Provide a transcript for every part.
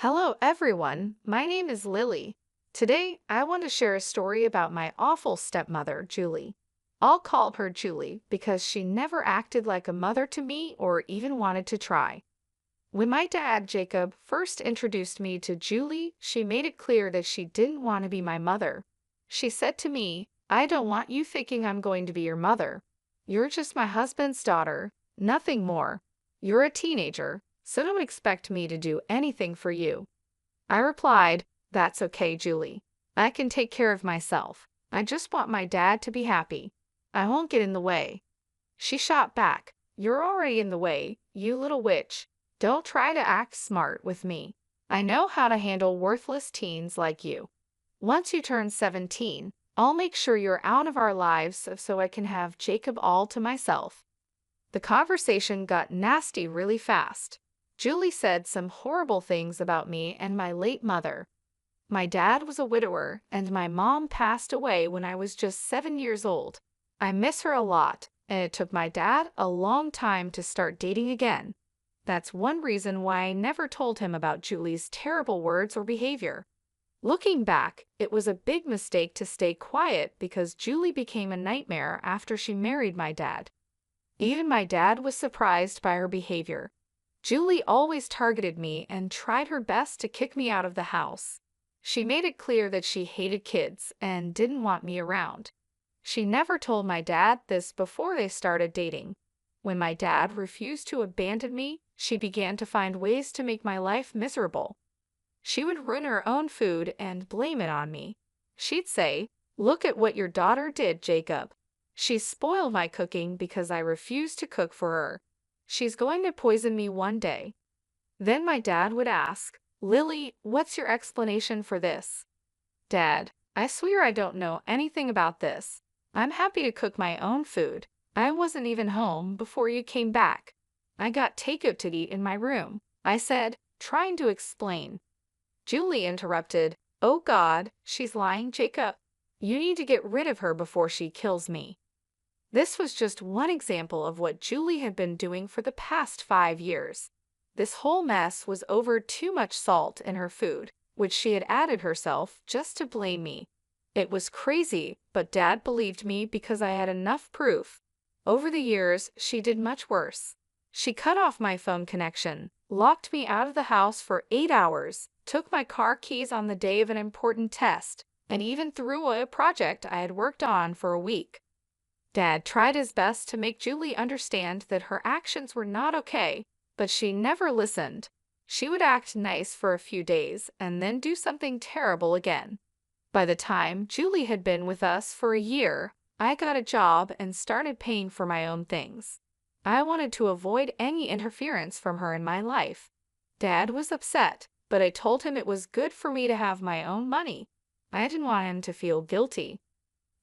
Hello, everyone. My name is Lily. Today, I want to share a story about my awful stepmother, Julie. I'll call her Julie because she never acted like a mother to me or even wanted to try. When my dad, Jacob, first introduced me to Julie, she made it clear that she didn't want to be my mother. She said to me, "I don't want you thinking I'm going to be your mother. You're just my husband's daughter, nothing more. You're a teenager, so don't expect me to do anything for you." I replied, "That's okay, Julie. I can take care of myself. I just want my dad to be happy. I won't get in the way." She shot back, "You're already in the way, you little witch. Don't try to act smart with me. I know how to handle worthless teens like you. Once you turn 17, I'll make sure you're out of our lives so I can have Jacob all to myself." The conversation got nasty really fast. Julie said some horrible things about me and my late mother. My dad was a widower, and my mom passed away when I was just 7 years old. I miss her a lot, and it took my dad a long time to start dating again. That's one reason why I never told him about Julie's terrible words or behavior. Looking back, it was a big mistake to stay quiet because Julie became a nightmare after she married my dad. Even my dad was surprised by her behavior. Julie always targeted me and tried her best to kick me out of the house. She made it clear that she hated kids and didn't want me around. She never told my dad this before they started dating. When my dad refused to abandon me, she began to find ways to make my life miserable. She would ruin her own food and blame it on me. She'd say, "Look at what your daughter did, Jacob. She spoiled my cooking because I refused to cook for her. She's going to poison me one day." Then my dad would ask, "Lily, what's your explanation for this?" "Dad, I swear I don't know anything about this. I'm happy to cook my own food. I wasn't even home before you came back. I got takeout to eat in my room," I said, trying to explain. Julie interrupted, "Oh God, she's lying, Jacob. You need to get rid of her before she kills me." This was just one example of what Julie had been doing for the past 5 years. This whole mess was over too much salt in her food, which she had added herself just to blame me. It was crazy, but Dad believed me because I had enough proof. Over the years, she did much worse. She cut off my phone connection, locked me out of the house for 8 hours, took my car keys on the day of an important test, and even threw away a project I had worked on for a week. Dad tried his best to make Julie understand that her actions were not okay, but she never listened. She would act nice for a few days and then do something terrible again. By the time Julie had been with us for a year, I got a job and started paying for my own things. I wanted to avoid any interference from her in my life. Dad was upset, but I told him it was good for me to have my own money. I didn't want him to feel guilty.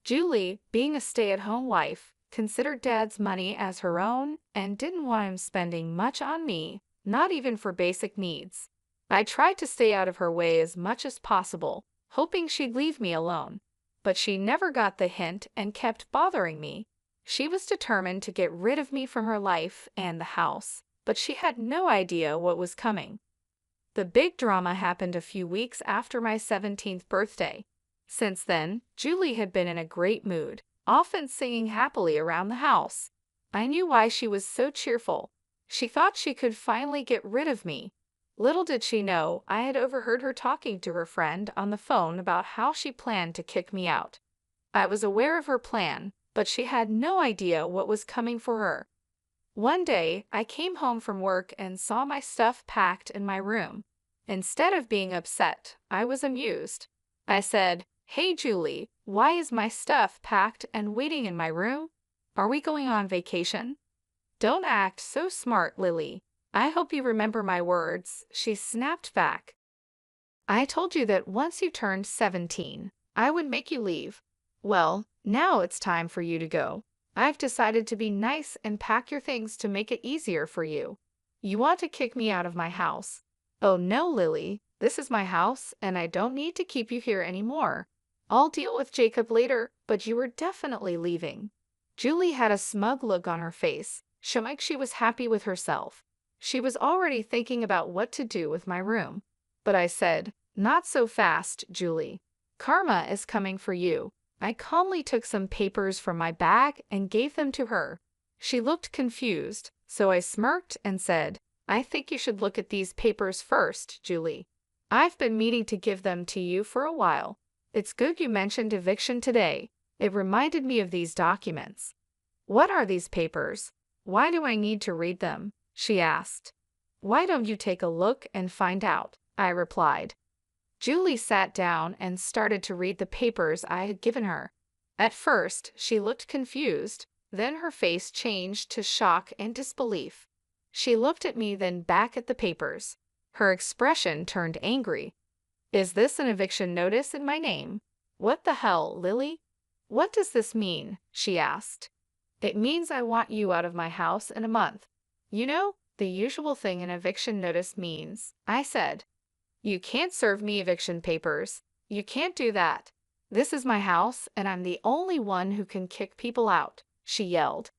Julie, being a stay-at-home wife, considered Dad's money as her own and didn't want him spending much on me, not even for basic needs. I tried to stay out of her way as much as possible, hoping she'd leave me alone. But she never got the hint and kept bothering me. She was determined to get rid of me from her life and the house, but she had no idea what was coming. The big drama happened a few weeks after my 17th birthday. Since then, Julie had been in a great mood, often singing happily around the house. I knew why she was so cheerful. She thought she could finally get rid of me. Little did she know, I had overheard her talking to her friend on the phone about how she planned to kick me out. I was aware of her plan, but she had no idea what was coming for her. One day, I came home from work and saw my stuff packed in my room. Instead of being upset, I was amused. I said, "Hey Julie, why is my stuff packed and waiting in my room? Are we going on vacation?" "Don't act so smart, Lily. I hope you remember my words," she snapped back. "I told you that once you turned 17, I would make you leave. Well, now it's time for you to go. I've decided to be nice and pack your things to make it easier for you. You want to kick me out of my house. Oh no, Lily, this is my house and I don't need to keep you here anymore. I'll deal with Jacob later, but you are definitely leaving." Julie had a smug look on her face, showing like she was happy with herself. She was already thinking about what to do with my room. But I said, "Not so fast, Julie. Karma is coming for you." I calmly took some papers from my bag and gave them to her. She looked confused, so I smirked and said, "I think you should look at these papers first, Julie. I've been meaning to give them to you for a while. It's good you mentioned eviction today. It reminded me of these documents." "What are these papers? Why do I need to read them?" she asked. "Why don't you take a look and find out?" I replied. Julie sat down and started to read the papers I had given her. At first, she looked confused, then her face changed to shock and disbelief. She looked at me, then back at the papers. Her expression turned angry. "Is this an eviction notice in my name? What the hell, Lily? What does this mean?" she asked. "It means I want you out of my house in a month. You know, the usual thing an eviction notice means," I said. "You can't serve me eviction papers. You can't do that. This is my house, and I'm the only one who can kick people out," she yelled.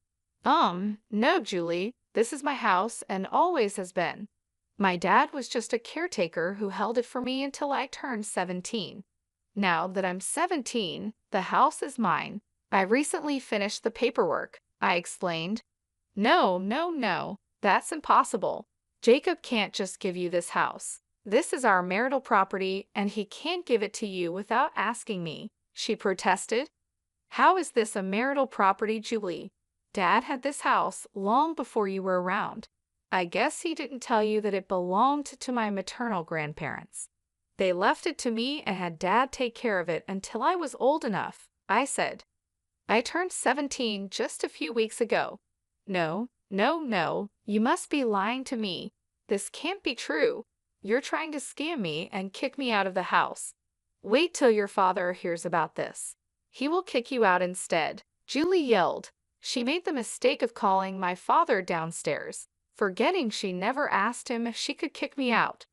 No, Julie, this is my house and always has been. My dad was just a caretaker who held it for me until I turned 17. Now that I'm 17, the house is mine. I recently finished the paperwork," I explained. No, no, no, that's impossible. Jacob can't just give you this house. This is our marital property, and he can't give it to you without asking me," she protested. "How is this a marital property, Julie? Dad had this house long before you were around. I guess he didn't tell you that it belonged to my maternal grandparents. They left it to me and had Dad take care of it until I was old enough," I said. "I turned 17 just a few weeks ago." No, no, no, you must be lying to me. This can't be true. You're trying to scam me and kick me out of the house. Wait till your father hears about this. He will kick you out instead," Julie yelled. She made the mistake of calling my father downstairs, forgetting she never asked him if she could kick me out.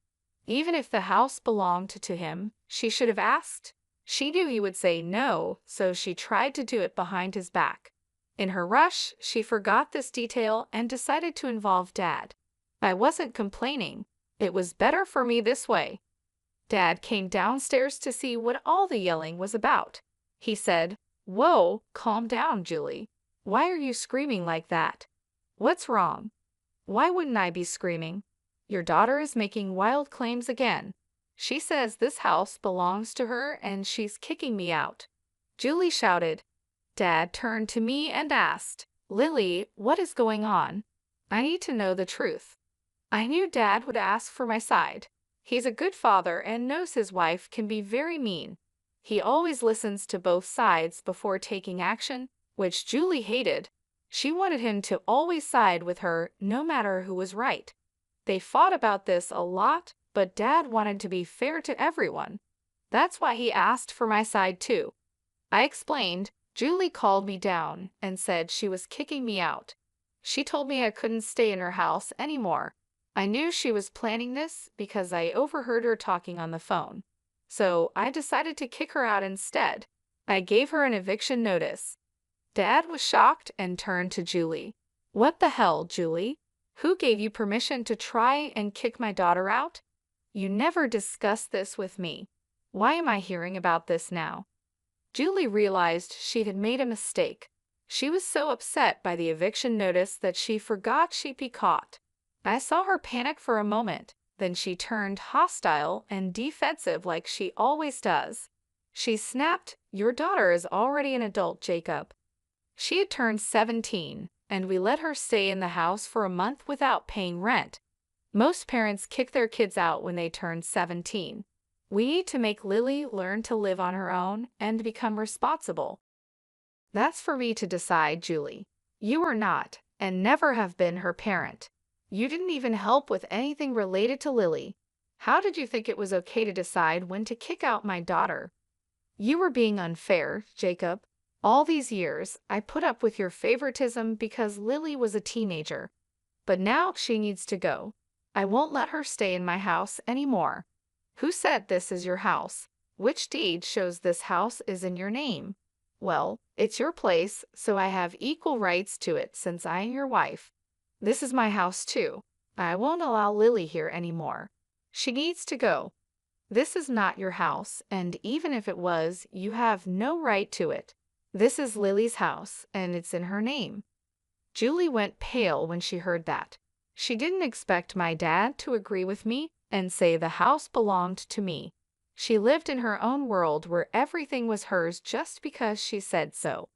Even if the house belonged to him, she should have asked. She knew he would say no, so she tried to do it behind his back. In her rush, she forgot this detail and decided to involve Dad. I wasn't complaining. It was better for me this way. Dad came downstairs to see what all the yelling was about. He said, "Whoa, calm down, Julie. Why are you screaming like that? What's wrong?" "Why wouldn't I be screaming? Your daughter is making wild claims again. She says this house belongs to her and she's kicking me out," Julie shouted. Dad turned to me and asked, "Lily, what is going on? I need to know the truth." I knew Dad would ask for my side. He's a good father and knows his wife can be very mean. He always listens to both sides before taking action, which Julie hated. She wanted him to always side with her, no matter who was right. They fought about this a lot, but Dad wanted to be fair to everyone. That's why he asked for my side too. I explained. Julie called me down and said she was kicking me out. She told me I couldn't stay in her house anymore. I knew she was planning this because I overheard her talking on the phone. So I decided to kick her out instead. I gave her an eviction notice. Dad was shocked and turned to Julie. "What the hell, Julie? Who gave you permission to try and kick my daughter out? You never discussed this with me. Why am I hearing about this now?" Julie realized she had made a mistake. She was so upset by the eviction notice that she forgot she'd be caught. I saw her panic for a moment, then she turned hostile and defensive like she always does. She snapped, "Your daughter is already an adult, Jacob." She had turned 17, and we let her stay in the house for a month without paying rent. Most parents kick their kids out when they turn 17. We need to make Lily learn to live on her own and become responsible. That's for me to decide, Julie. You are not, and never have been, her parent. You didn't even help with anything related to Lily. How did you think it was okay to decide when to kick out my daughter? You were being unfair, Jacob. All these years, I put up with your favoritism because Lily was a teenager. But now she needs to go. I won't let her stay in my house anymore. Who said this is your house? Which deed shows this house is in your name? Well, it's your place, so I have equal rights to it since I am your wife. This is my house too. I won't allow Lily here anymore. She needs to go. This is not your house, and even if it was, you have no right to it. This is Lily's house, and it's in her name." Julie went pale when she heard that. She didn't expect my dad to agree with me and say the house belonged to me. She lived in her own world where everything was hers just because she said so.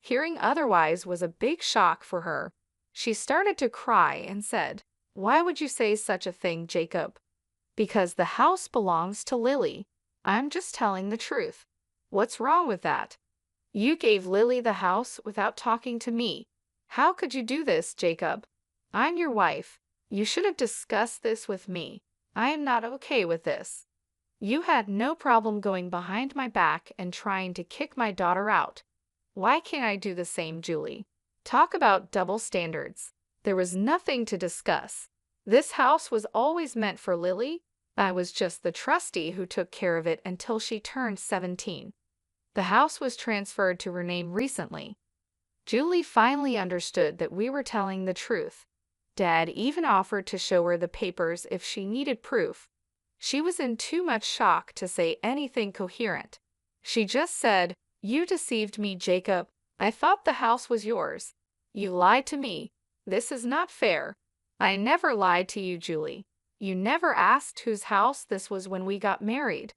Hearing otherwise was a big shock for her. She started to cry and said, "Why would you say such a thing, Jacob?" "Because the house belongs to Lily. I'm just telling the truth. What's wrong with that? You gave Lily the house without talking to me. How could you do this, Jacob? I'm your wife. You should have discussed this with me. I am not okay with this. You had no problem going behind my back and trying to kick my daughter out. Why can't I do the same, Julie? Talk about double standards. There was nothing to discuss. This house was always meant for Lily. I was just the trustee who took care of it until she turned 17. The house was transferred to her name recently." Julie finally understood that we were telling the truth. Dad even offered to show her the papers if she needed proof. She was in too much shock to say anything coherent. She just said, "You deceived me, Jacob. I thought the house was yours. You lied to me. This is not fair." "I never lied to you, Julie. You never asked whose house this was when we got married.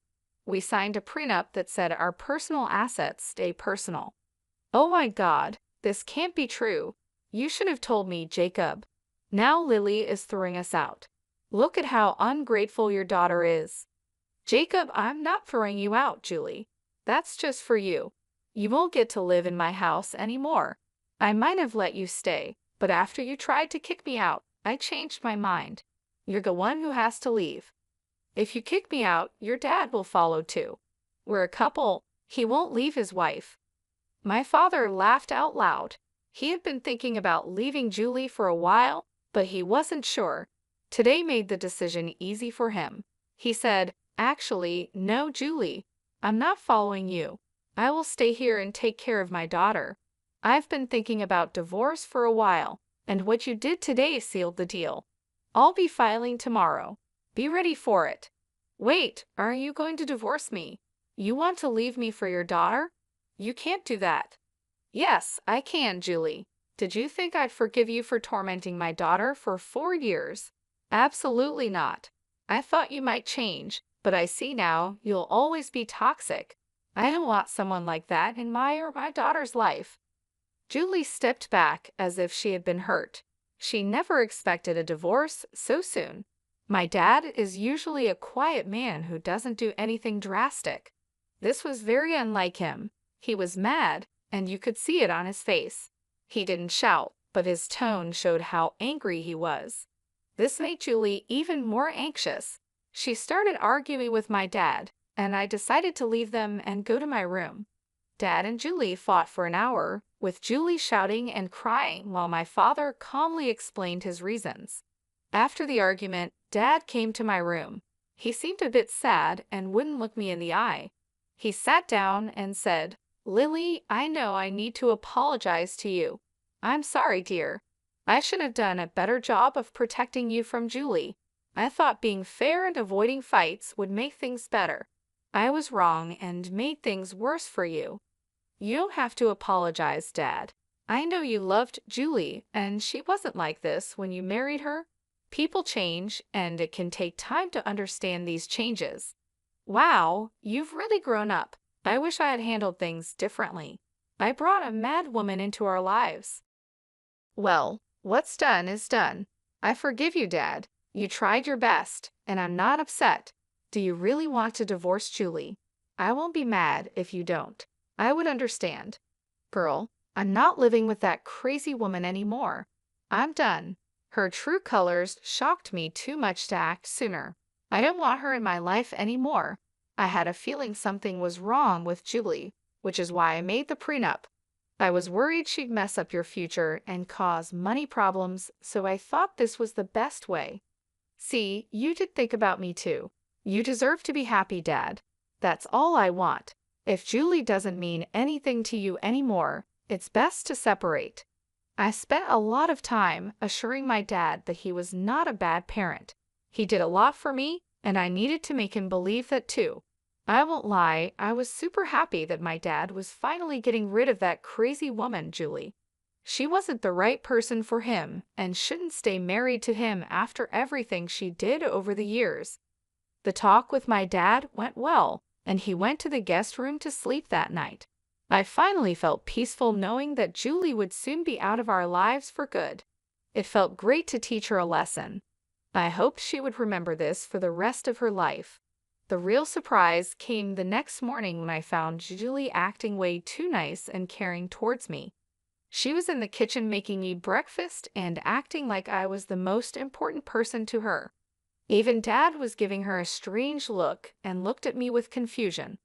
We signed a prenup that said our personal assets stay personal." "Oh my God, this can't be true. You should have told me, Jacob. Now Lily is throwing us out. Look at how ungrateful your daughter is." "Jacob, I'm not throwing you out, Julie. That's just for you. You won't get to live in my house anymore. I might have let you stay, but after you tried to kick me out, I changed my mind. You're the one who has to leave. If you kick me out, your dad will follow too. We're a couple. He won't leave his wife." My father laughed out loud. He had been thinking about leaving Julie for a while, but he wasn't sure. Today made the decision easy for him. He said, "Actually, no, Julie. I'm not following you. I will stay here and take care of my daughter. I've been thinking about divorce for a while, and what you did today sealed the deal. I'll be filing tomorrow. Be ready for it." "Wait, are you going to divorce me? You want to leave me for your daughter? You can't do that." "Yes, I can, Julie. Did you think I'd forgive you for tormenting my daughter for 4 years? Absolutely not. I thought you might change, but I see now you'll always be toxic. I don't want someone like that in my or my daughter's life." Julie stepped back as if she had been hurt. She never expected a divorce so soon. My dad is usually a quiet man who doesn't do anything drastic. This was very unlike him. He was mad, and you could see it on his face. He didn't shout, but his tone showed how angry he was. This made Julie even more anxious. She started arguing with my dad, and I decided to leave them and go to my room. Dad and Julie fought for an hour, with Julie shouting and crying while my father calmly explained his reasons. After the argument, Dad came to my room. He seemed a bit sad and wouldn't look me in the eye. He sat down and said, "Lily, I know I need to apologize to you. I'm sorry, dear. I should have done a better job of protecting you from Julie. I thought being fair and avoiding fights would make things better. I was wrong and made things worse for you." "You don't have to apologize, Dad. I know you loved Julie, and she wasn't like this when you married her. People change, and it can take time to understand these changes." "Wow, you've really grown up. I wish I had handled things differently. I brought a mad woman into our lives." "Well, what's done is done. I forgive you, Dad. You tried your best, and I'm not upset. Do you really want to divorce Julie? I won't be mad if you don't. I would understand. Girl, I'm not living with that crazy woman anymore. I'm done. Her true colors shocked me too much to act sooner. I don't want her in my life anymore. I had a feeling something was wrong with Julie, which is why I made the prenup. I was worried she'd mess up your future and cause money problems, so I thought this was the best way. See, you did think about me too. You deserve to be happy, Dad. That's all I want. If Julie doesn't mean anything to you anymore, it's best to separate." I spent a lot of time assuring my dad that he was not a bad parent. He did a lot for me, and I needed to make him believe that too. I won't lie, I was super happy that my dad was finally getting rid of that crazy woman, Julie. She wasn't the right person for him and shouldn't stay married to him after everything she did over the years. The talk with my dad went well, and he went to the guest room to sleep that night. I finally felt peaceful knowing that Julie would soon be out of our lives for good. It felt great to teach her a lesson. I hoped she would remember this for the rest of her life. The real surprise came the next morning when I found Julie acting way too nice and caring towards me. She was in the kitchen making me breakfast and acting like I was the most important person to her. Even Dad was giving her a strange look and looked at me with confusion.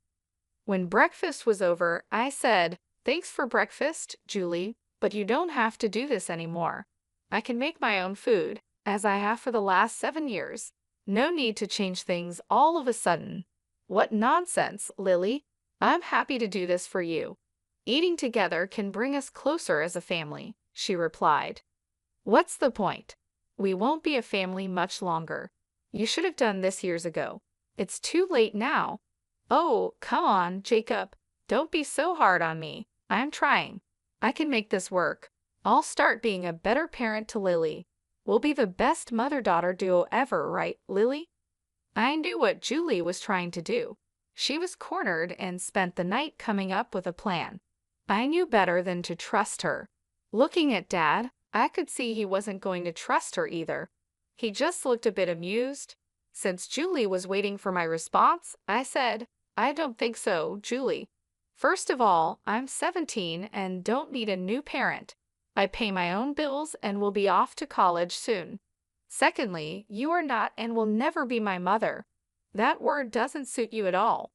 When breakfast was over, I said, "Thanks for breakfast, Julie, but you don't have to do this anymore. I can make my own food, as I have for the last 7 years. No need to change things all of a sudden." "What nonsense, Lily. I'm happy to do this for you. Eating together can bring us closer as a family," she replied. "What's the point? We won't be a family much longer. You should have done this years ago. It's too late now." "Oh, come on, Jacob. Don't be so hard on me. I'm trying. I can make this work. I'll start being a better parent to Lily. We'll be the best mother-daughter duo ever, right, Lily?" I knew what Julie was trying to do. She was cornered and spent the night coming up with a plan. I knew better than to trust her. Looking at Dad, I could see he wasn't going to trust her either. He just looked a bit amused. Since Julie was waiting for my response, I said, "I don't think so, Julie. First of all, I'm 17 and don't need a new parent. I pay my own bills and will be off to college soon. Secondly, you are not and will never be my mother. That word doesn't suit you at all.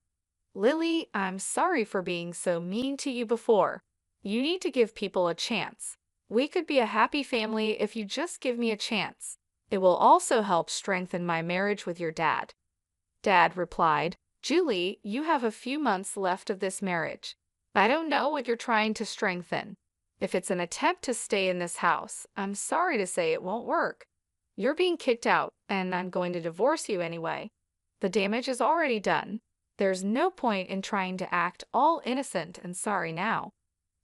Lily, I'm sorry for being so mean to you before. You need to give people a chance. We could be a happy family if you just give me a chance. It will also help strengthen my marriage with your dad." Dad replied, "Julie, you have a few months left of this marriage. I don't know what you're trying to strengthen. If it's an attempt to stay in this house, I'm sorry to say it won't work. You're being kicked out, and I'm going to divorce you anyway. The damage is already done. There's no point in trying to act all innocent and sorry now.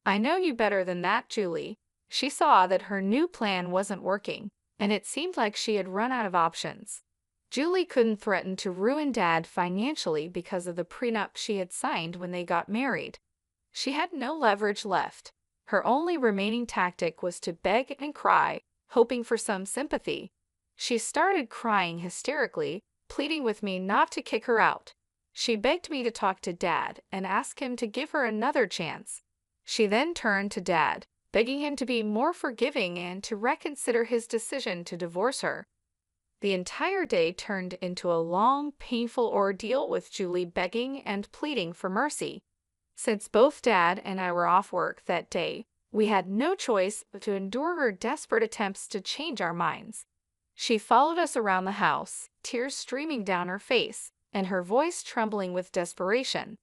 I know you better than that, Julie." She saw that her new plan wasn't working, and it seemed like she had run out of options. Julie couldn't threaten to ruin Dad financially because of the prenup she had signed when they got married. She had no leverage left. Her only remaining tactic was to beg and cry, hoping for some sympathy. She started crying hysterically, pleading with me not to kick her out. She begged me to talk to Dad and ask him to give her another chance. She then turned to Dad, begging him to be more forgiving and to reconsider his decision to divorce her. The entire day turned into a long, painful ordeal with Julie begging and pleading for mercy. Since both Dad and I were off work that day, we had no choice but to endure her desperate attempts to change our minds. She followed us around the house, tears streaming down her face, and her voice trembling with desperation.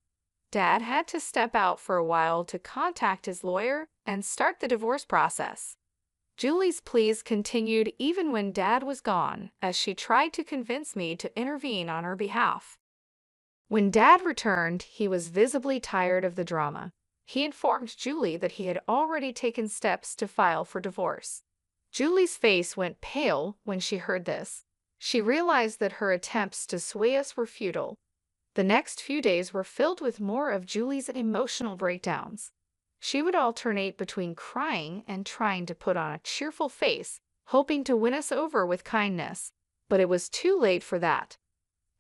Dad had to step out for a while to contact his lawyer and start the divorce process. Julie's pleas continued even when Dad was gone, as she tried to convince me to intervene on her behalf. When Dad returned, he was visibly tired of the drama. He informed Julie that he had already taken steps to file for divorce. Julie's face went pale when she heard this. She realized that her attempts to sway us were futile. The next few days were filled with more of Julie's emotional breakdowns. She would alternate between crying and trying to put on a cheerful face, hoping to win us over with kindness. But it was too late for that.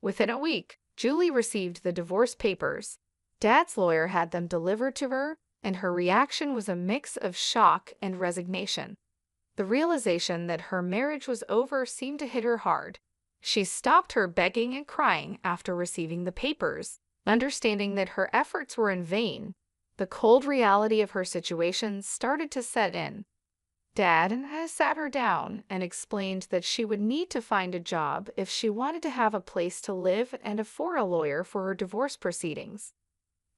Within a week, Julie received the divorce papers. Dad's lawyer had them delivered to her, and her reaction was a mix of shock and resignation. The realization that her marriage was over seemed to hit her hard. She stopped her begging and crying after receiving the papers, understanding that her efforts were in vain. The cold reality of her situation started to set in. Dad sat her down and explained that she would need to find a job if she wanted to have a place to live and afford a lawyer for her divorce proceedings.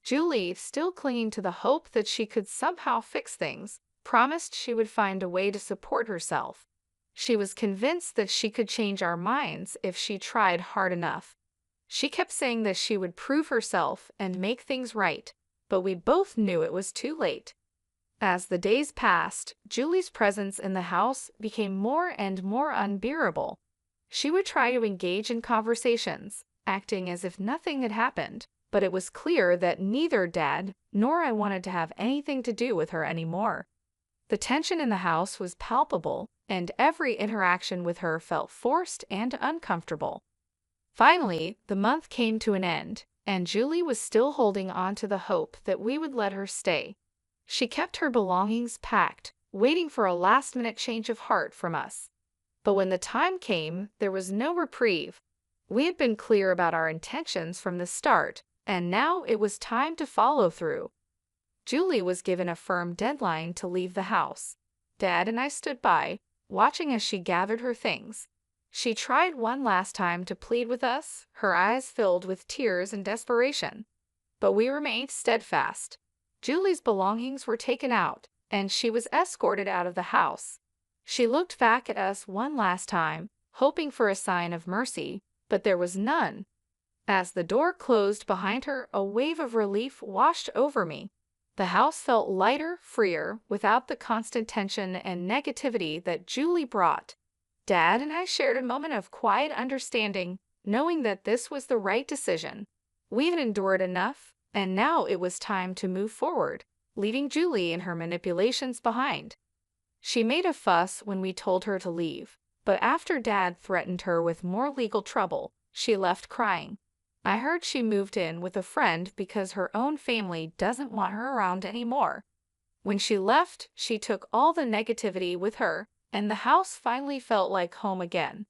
Julie, still clinging to the hope that she could somehow fix things, promised she would find a way to support herself. She was convinced that she could change our minds if she tried hard enough. She kept saying that she would prove herself and make things right, but we both knew it was too late. As the days passed, Julie's presence in the house became more and more unbearable. She would try to engage in conversations, acting as if nothing had happened, but it was clear that neither Dad nor I wanted to have anything to do with her anymore. The tension in the house was palpable, and every interaction with her felt forced and uncomfortable. Finally, the month came to an end, and Julie was still holding on to the hope that we would let her stay. She kept her belongings packed, waiting for a last-minute change of heart from us. But when the time came, there was no reprieve. We had been clear about our intentions from the start, and now it was time to follow through. Julie was given a firm deadline to leave the house. Dad and I stood by, watching as she gathered her things. She tried one last time to plead with us, her eyes filled with tears and desperation. But we remained steadfast. Julie's belongings were taken out, and she was escorted out of the house. She looked back at us one last time, hoping for a sign of mercy, but there was none. As the door closed behind her, a wave of relief washed over me. The house felt lighter, freer, without the constant tension and negativity that Julie brought. Dad and I shared a moment of quiet understanding, knowing that this was the right decision. We had endured enough, and now it was time to move forward, leaving Julie and her manipulations behind. She made a fuss when we told her to leave, but after Dad threatened her with more legal trouble, she left crying. I heard she moved in with a friend because her own family doesn't want her around anymore. When she left, she took all the negativity with her, and the house finally felt like home again.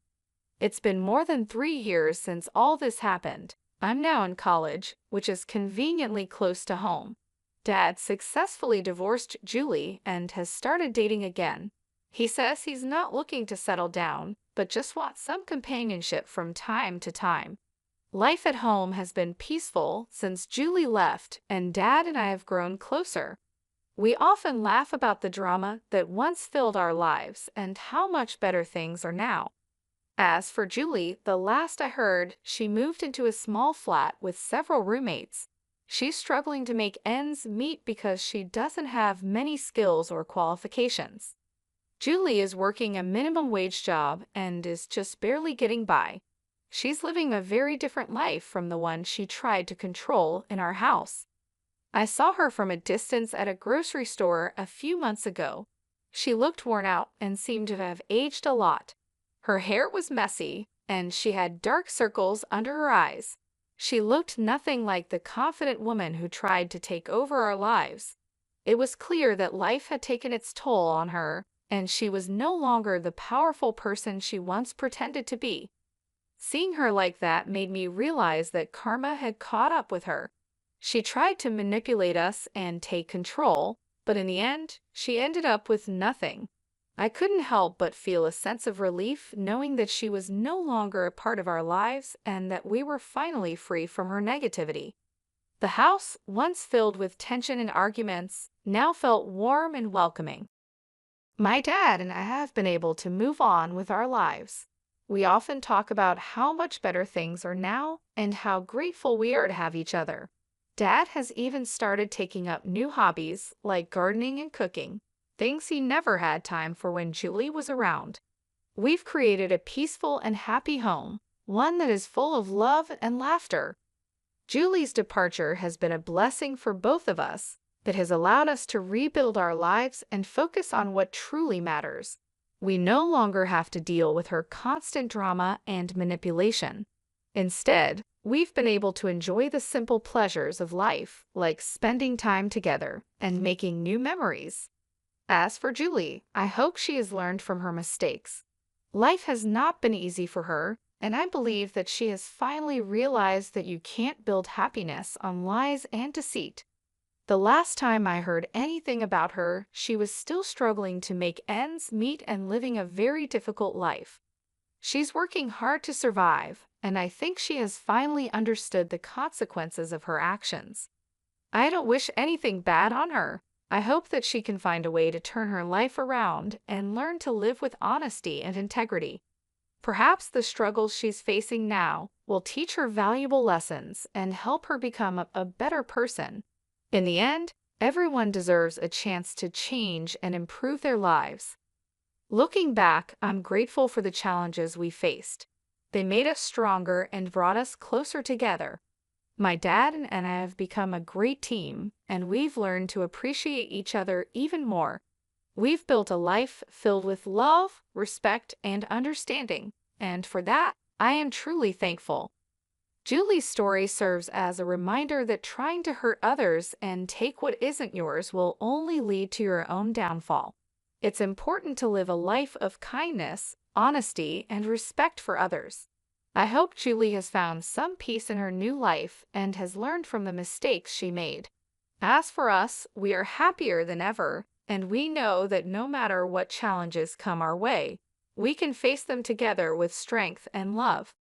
It's been more than 3 years since all this happened. I'm now in college, which is conveniently close to home. Dad successfully divorced Julie and has started dating again. He says he's not looking to settle down, but just wants some companionship from time to time. Life at home has been peaceful since Julie left, and Dad and I have grown closer. We often laugh about the drama that once filled our lives and how much better things are now. As for Julie, the last I heard, she moved into a small flat with several roommates. She's struggling to make ends meet because she doesn't have many skills or qualifications. Julie is working a minimum wage job and is just barely getting by. She's living a very different life from the one she tried to control in our house. I saw her from a distance at a grocery store a few months ago. She looked worn out and seemed to have aged a lot. Her hair was messy, and she had dark circles under her eyes. She looked nothing like the confident woman who tried to take over our lives. It was clear that life had taken its toll on her, and she was no longer the powerful person she once pretended to be. Seeing her like that made me realize that karma had caught up with her. She tried to manipulate us and take control, but in the end, she ended up with nothing. I couldn't help but feel a sense of relief knowing that she was no longer a part of our lives and that we were finally free from her negativity. The house, once filled with tension and arguments, now felt warm and welcoming. My dad and I have been able to move on with our lives. We often talk about how much better things are now and how grateful we are to have each other. Dad has even started taking up new hobbies like gardening and cooking, things he never had time for when Julie was around. We've created a peaceful and happy home, one that is full of love and laughter. Julie's departure has been a blessing for both of us that has allowed us to rebuild our lives and focus on what truly matters. We no longer have to deal with her constant drama and manipulation. Instead, we've been able to enjoy the simple pleasures of life, like spending time together and making new memories. As for Julie, I hope she has learned from her mistakes. Life has not been easy for her, and I believe that she has finally realized that you can't build happiness on lies and deceit. The last time I heard anything about her, she was still struggling to make ends meet and living a very difficult life. She's working hard to survive, and I think she has finally understood the consequences of her actions. I don't wish anything bad on her, I hope that she can find a way to turn her life around and learn to live with honesty and integrity. Perhaps the struggles she's facing now will teach her valuable lessons and help her become a better person. In the end, everyone deserves a chance to change and improve their lives. Looking back, I'm grateful for the challenges we faced. They made us stronger and brought us closer together. My dad and I have become a great team, and we've learned to appreciate each other even more. We've built a life filled with love, respect, and understanding, and for that, I am truly thankful. Julie's story serves as a reminder that trying to hurt others and take what isn't yours will only lead to your own downfall. It's important to live a life of kindness, honesty, and respect for others. I hope Julie has found some peace in her new life and has learned from the mistakes she made. As for us, we are happier than ever, and we know that no matter what challenges come our way, we can face them together with strength and love.